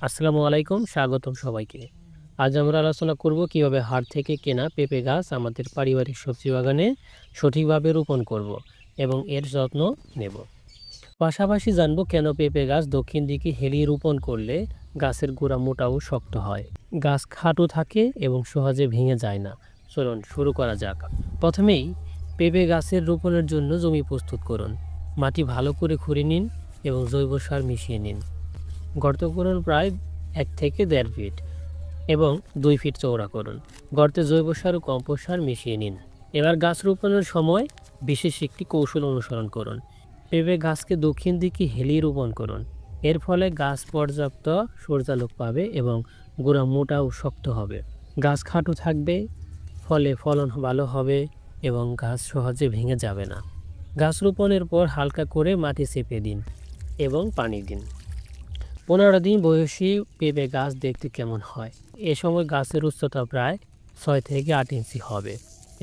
আসসালামু আলাইকুম, স্বাগতম সবাইকে। আজ আমরা আলোচনা করব কিভাবে হাট থেকে কেনা পেঁপে গাছ আমাদের পারিবারিক সবজি বাগানে সঠিকভাবে রোপণ করব এবং এর যত্ন নেব। পাশাপাশি জানব কেন পেঁপে গাছ দক্ষিণ দিকে হেলিয়ে রোপণ করলে গাছের গোড়া মোটা ও শক্ত হয়, গাছ খাটো থাকে এবং সহজে ভেঙে যায় না। চলুন শুরু করা যাক। প্রথমেই পেঁপে গাছের রোপণের জন্য জমি প্রস্তুত করুন। মাটি ভালো করে খুঁড়ে নিন এবং জৈব সার মিশিয়ে নিন। গর্ত করুন প্রায় 1 থেকে 1.5 ফিট এবং 2 ফিট চওড়া করুন। গর্তে জৈব সার ও কম্পোস্ট সার মিশিয়ে নিন। এবার গাছ রোপণের সময় বিশেষ একটি কৌশল অনুসরণ করুন। পেঁপে গাছকে দক্ষিণ দিকে হেলিয়ে রোপণ করুন। এর ফলে গাছ পর্যাপ্ত সূর্যালোক পাবে এবং গোড়া মোটা ও শক্ত হবে। গাছ খাটো থাকবে, ফলে ফলন ভালো হবে এবং গাছ সহজে ভেঙে যাবে না। গাছ রোপণের পর হালকা করে মাটি চেপে দিন এবং পানি দিন। 15 দিন বয়সী পেঁপে গাছ দেখতে কেমন হয়? এ সময় গাছের উচ্চতা প্রায় 6 থেকে 8 ইঞ্চি হবে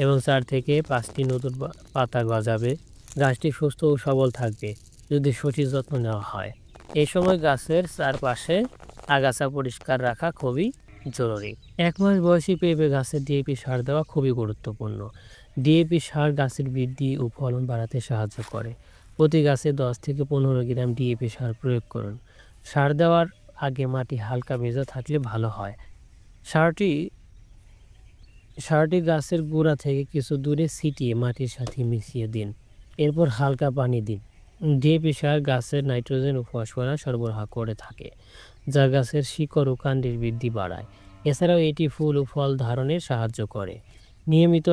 এবং 4 থেকে 5টি নতুন পাতা গজাবে। গাছটি সুস্থ ও সবল থাকবে যদি সঠিক যত্ন নেওয়া হয়। এই সময় গাছের চারপাশে আগাছা পরিষ্কার রাখা খুবই জরুরি। 1 মাস বয়সী পেঁপে গাছের ডিএপি সার দেওয়া খুবই গুরুত্বপূর্ণ। ডিএপি সার গাছের বৃদ্ধি ও ফলন বাড়াতে সাহায্য করে। প্রতি গাছে 10 থেকে 15 গ্রাম ডিএপি সার প্রয়োগ করুন। সার দেওয়ার আগে মাটি হালকা ভেজা থাকলে ভালো হয়। সারটি সারটি গাছের গোড়া থেকে কিছু দূরে ছিটিয়ে মাটির সাথে মিশিয়ে দিন। এরপর হালকা পানি দিন। ডিএপি সার গাছের নাইট্রোজেন ও ফসফরাস সরবরাহ করে থাকে, যা গাছের শিকড় ও কাণ্ডের বৃদ্ধি বাড়ায়। এছাড়াও এটি ফুল ও ফল ধারণে সাহায্য করে। নিয়মিত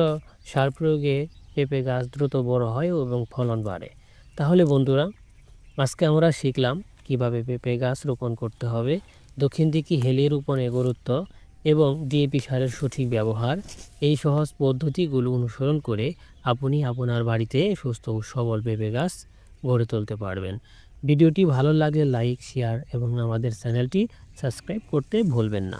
সার প্রয়োগে পেঁপে গাছ দ্রুত বড় হয় এবং ফলন বাড়ে। তাহলে বন্ধুরা, আজকে আমরা শিখলাম কিভাবে পেঁপে গাছ রোপণ করতে হবে, দক্ষিণ দিকে হেলিয়ে রোপণের গুরুত্ব এবং ডিএপি সারের সঠিক ব্যবহার। এই সহজ পদ্ধতিগুলো অনুসরণ করে আপনি আপনার বাড়িতে সুস্থ ও সবল পেঁপে গাছ গড়ে তুলতে পারবেন। ভিডিওটি ভালো লাগলে লাইক, শেয়ার এবং আমাদের চ্যানেলটি সাবস্ক্রাইব করতে ভুলবেন না।